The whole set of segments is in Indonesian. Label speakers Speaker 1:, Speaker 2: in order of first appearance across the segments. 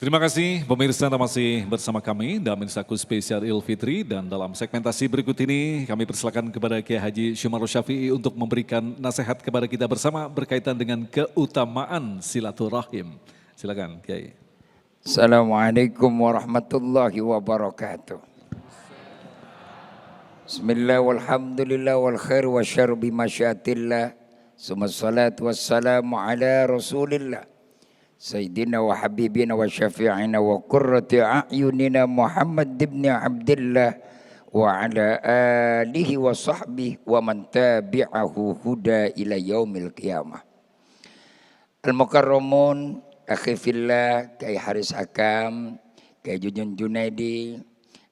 Speaker 1: Terima kasih pemirsa, Anda masih bersama kami dalam Insaku Spesial Idul Fitri, dan dalam segmentasi berikut ini kami persilakan kepada Kiai Haji Syumarul Syafi'i untuk memberikan nasihat kepada kita bersama berkaitan dengan keutamaan silaturahim. Silakan Kiai.
Speaker 2: Assalamualaikum warahmatullahi wabarakatuh. Bismillah walhamdulillah wal khair wa syarr bimasyatillah. Summa salatu wassalamu ala rasulillah. Sayyidina wa habibina wa syafi'ina wa qurrati a'yunina Muhammad ibn Abdillah wa ala alihi wa sahbihi wa man tabi'ahu huda ila yaumil qiyamah. Al-Mukarramun akhi fillah, Kiai Haris Hakam, Kiai Jujun Junaidi,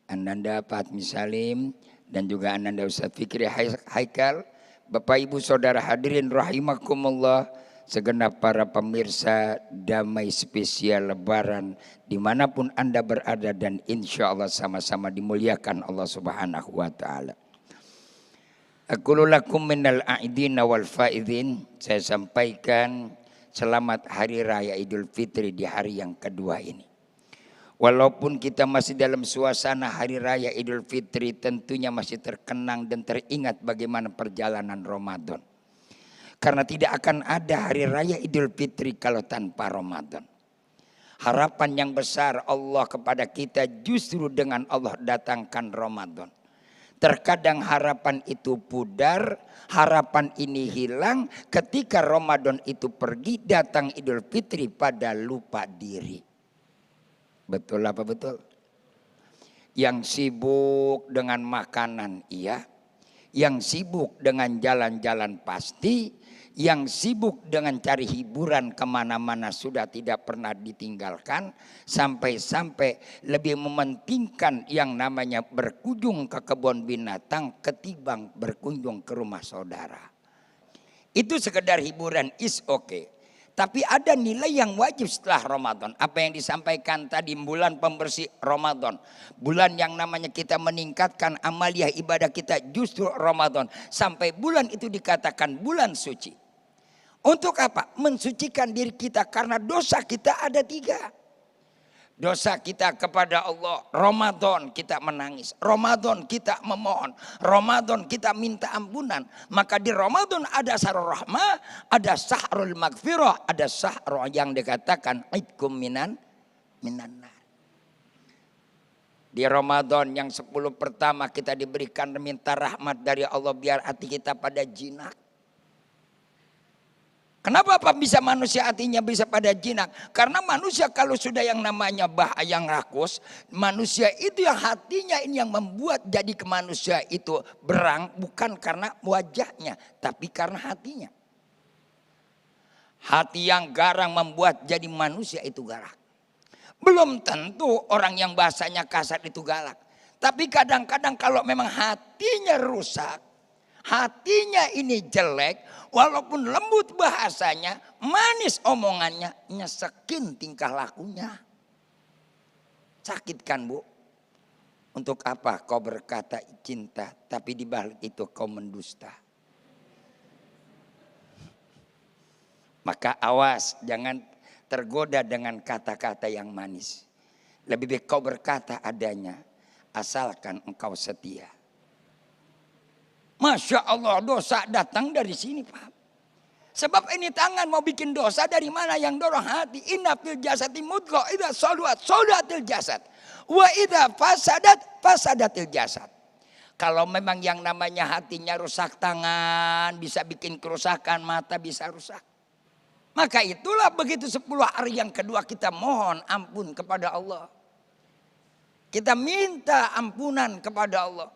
Speaker 2: Ananda Fatmi Salim, dan juga Ananda Ustadz Fikri Haikal, Bapak Ibu Saudara hadirin rahimakumullah, segenap para pemirsa damai spesial Lebaran dimanapun Anda berada, dan insya Allah sama-sama dimuliakan Allah Subhanahu wa Ta'ala. Aqulu lakum minal a'idina wal faidin. Saya sampaikan selamat Hari Raya Idul Fitri di hari yang kedua ini. Walaupun kita masih dalam suasana Hari Raya Idul Fitri, tentunya masih terkenang dan teringat bagaimana perjalanan Ramadan. Karena tidak akan ada Hari Raya Idul Fitri kalau tanpa Ramadan. Harapan yang besar Allah kepada kita justru dengan Allah datangkan Ramadan. Terkadang harapan itu pudar, harapan ini hilang ketika Ramadan itu pergi, datang Idul Fitri pada lupa diri. Betul apa betul? Yang sibuk dengan makanan iya, yang sibuk dengan jalan-jalan pasti, yang sibuk dengan cari hiburan kemana-mana sudah tidak pernah ditinggalkan, sampai-sampai lebih mementingkan yang namanya berkunjung ke kebun binatang ketimbang berkunjung ke rumah saudara. Itu sekedar hiburan, is okay. Tapi ada nilai yang wajib setelah Ramadan. Apa yang disampaikan tadi, bulan pembersih Ramadan. Bulan yang namanya kita meningkatkan amaliyah ibadah kita justru Ramadan. Sampai bulan itu dikatakan bulan suci. Untuk apa? Mensucikan diri kita, karena dosa kita ada 3. Dosa kita kepada Allah, Ramadan kita menangis, Ramadan kita memohon, Ramadan kita minta ampunan. Maka di Ramadan ada sahrul rahmah, ada sahrul maghfirah, ada sahrul yang dikatakan idkum minan nar. Di Ramadan yang 10 pertama kita diberikan minta rahmat dari Allah biar hati kita pada jinak. Kenapa Pak bisa manusia hatinya bisa pada jinak? Karena manusia kalau sudah yang namanya yang rakus, manusia itu yang hatinya ini yang membuat jadi ke manusia itu berang, bukan karena wajahnya, tapi karena hatinya. Hati yang garang membuat jadi manusia itu galak. Belum tentu orang yang bahasanya kasar itu galak. Tapi kadang-kadang kalau memang hatinya rusak, hatinya ini jelek, walaupun lembut bahasanya, manis omongannya, nyesekin tingkah lakunya. Sakit kan Bu? Untuk apa kau berkata cinta, tapi di balik itu kau mendusta? Maka awas, jangan tergoda dengan kata-kata yang manis. Lebih baik kau berkata adanya, asalkan engkau setia. Masya Allah, dosa datang dari sini Pak. Sebab ini tangan mau bikin dosa dari mana? Yang dorong hati. Inna fil jasadi mudghah idza saluhat salatil jasad wa idza fasadatil jasad. Kalau memang yang namanya hatinya rusak, tangan bisa bikin kerusakan, mata bisa rusak. Maka itulah begitu 10 hari yang kedua kita mohon ampun kepada Allah. Kita minta ampunan kepada Allah.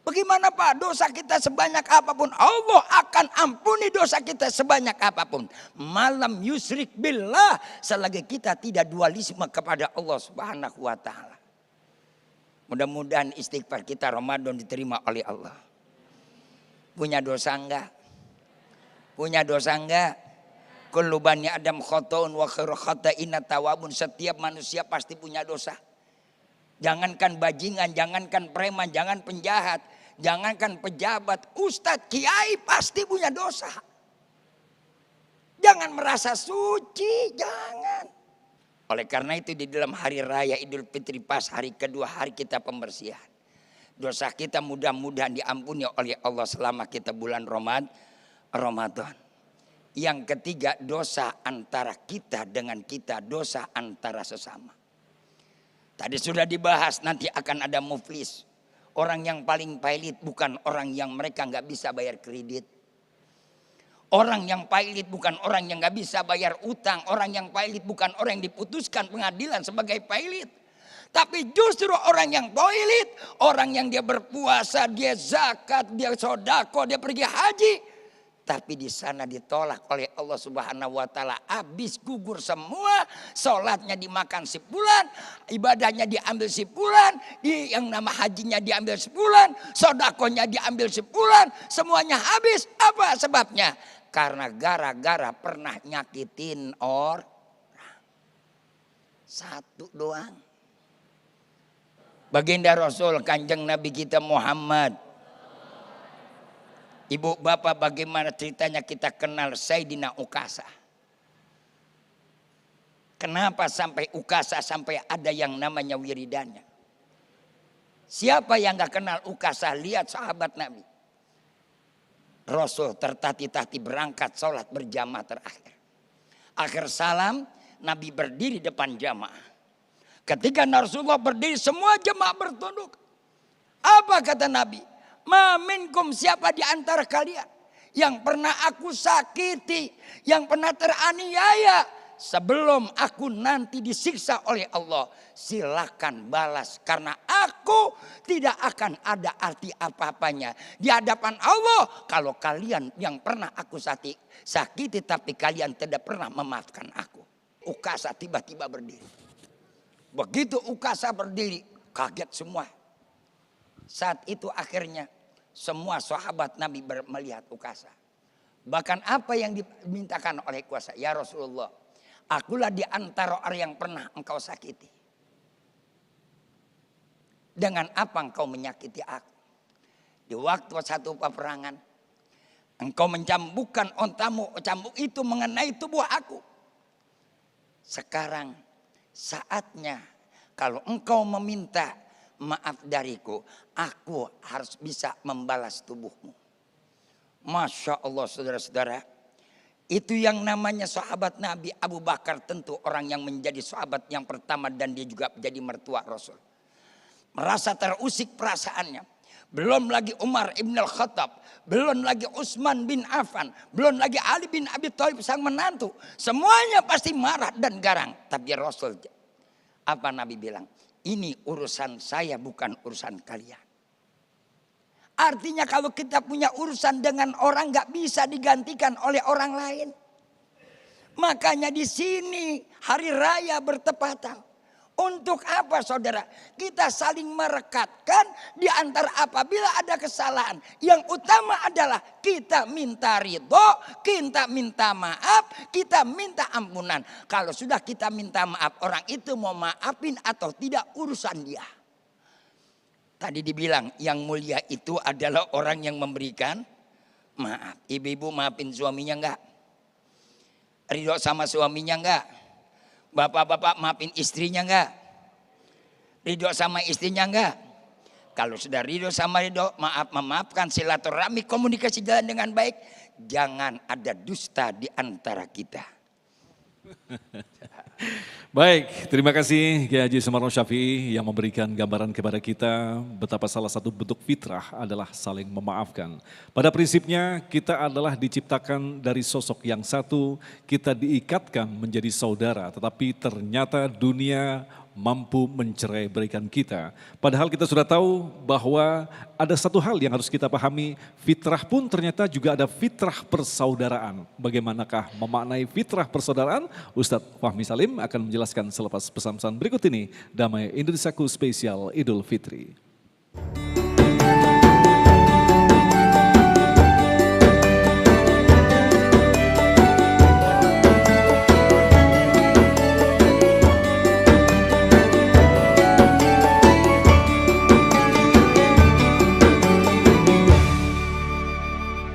Speaker 2: Bagaimana Pak? Dosa kita sebanyak apapun, Allah akan ampuni dosa kita sebanyak apapun. Malam yusrik billah, selagi kita tidak dualisme kepada Allah Subhanahu wa Ta'ala. Mudah-mudahan istighfar kita Ramadan diterima oleh Allah. Punya dosa enggak? Punya dosa enggak? Kullu bani Adam khata'un wa khairu khata'ina tawabun. Setiap manusia pasti punya dosa. Jangankan bajingan, jangankan preman, jangan penjahat, jangankan pejabat, ustadz, kiai pasti punya dosa. Jangan merasa suci, jangan. Oleh karena itu di dalam hari raya Idul Fitri pas hari kedua hari kita pembersihan. Dosa kita mudah-mudahan diampuni oleh Allah selama kita bulan Ramadan. Yang ketiga, dosa antara kita dengan kita, dosa antara sesama. Tadi sudah dibahas, nanti akan ada muflis. Orang yang paling pailit bukan orang yang mereka nggak bisa bayar kredit. Orang yang pailit bukan orang yang nggak bisa bayar utang. Orang yang pailit bukan orang yang diputuskan pengadilan sebagai pailit. Tapi justru orang yang pailit, orang yang dia berpuasa, dia zakat, dia sodako, dia pergi haji. Tapi di sana ditolak oleh Allah Subhanahu wa taala, habis gugur semua, sholatnya dimakan sebulan, ibadahnya diambil sebulan, yang nama hajinya diambil sebulan, sodakonya diambil sebulan, semuanya habis. Apa sebabnya? Karena gara-gara pernah nyakitin orang. Satu doang. Baginda Rasul Kanjeng Nabi kita Muhammad. Ibu bapak, bagaimana ceritanya kita kenal Sayyidina Ukasa? Kenapa sampai Ukasa sampai ada yang namanya wiridannya? Siapa yang gak kenal Ukasa? Lihat sahabat Nabi. Rasul tertati-tati berangkat sholat berjamaah terakhir. Akhir salam Nabi berdiri depan jamaah. Ketika Rasulullah berdiri semua jemaah bertunduk. Apa kata Nabi? Ma minkum, siapa di antara kalian yang pernah aku sakiti, yang pernah teraniaya, sebelum aku nanti disiksa oleh Allah, silakan balas, karena aku tidak akan ada arti apa-apanya di hadapan Allah kalau kalian yang pernah aku sakiti tapi kalian tidak pernah memaafkan aku. Ukasa tiba-tiba berdiri. Begitu Ukasa berdiri, kaget semua. Saat itu akhirnya semua sahabat Nabi melihat Ukasa. Bahkan apa yang dimintakan oleh Ukasa, ya Rasulullah, akulah di antara orang yang pernah engkau sakiti. Dengan apa engkau menyakiti aku? Di waktu satu peperangan, engkau mencambukkan ontamu, cambuk itu mengenai tubuh aku. Sekarang saatnya kalau engkau meminta maaf dariku, aku harus bisa membalas tubuhmu. Masya Allah saudara-saudara. Itu yang namanya sahabat Nabi Abu Bakar, tentu orang yang menjadi sahabat yang pertama dan dia juga menjadi mertua Rasul. Merasa terusik perasaannya. Belum lagi Umar ibn al-Khattab, belum lagi Utsman bin Affan, belum lagi Ali bin Abi Thalib sang menantu. Semuanya pasti marah dan garang. Tapi Rasul, apa Nabi bilang? Ini urusan saya, bukan urusan kalian. Artinya kalau kita punya urusan dengan orang gak bisa digantikan oleh orang lain. Makanya di sini hari raya bertepatan. Untuk apa saudara? Kita saling merekatkan di antara apabila ada kesalahan. Yang utama adalah kita minta ridho, kita minta maaf, kita minta ampunan. Kalau sudah kita minta maaf, orang itu mau maafin atau tidak urusan dia. Tadi dibilang yang mulia itu adalah orang yang memberikan maaf. Ibu-ibu maafin suaminya enggak? Ridho sama suaminya enggak? Bapak-bapak maafin istrinya enggak? Ridho sama istrinya enggak? Kalau sudah ridho sama ridho, memaafkan, silaturahmi, komunikasi jalan dengan baik. Jangan ada dusta di antara kita.
Speaker 1: Baik, terima kasih Kiai Haji Sumarno Syafi'i yang memberikan gambaran kepada kita betapa salah satu bentuk fitrah adalah saling memaafkan. Pada prinsipnya kita adalah diciptakan dari sosok yang satu, kita diikatkan menjadi saudara, tetapi ternyata dunia mampu mencerai berikan kita. Padahal kita sudah tahu bahwa ada satu hal yang harus kita pahami, fitrah pun ternyata juga ada fitrah persaudaraan. Bagaimanakah memaknai fitrah persaudaraan? Ustadz Fahmi Salim akan menjelaskan selepas pesan-pesan berikut ini. Damai Indonesiaku spesial Idul Fitri.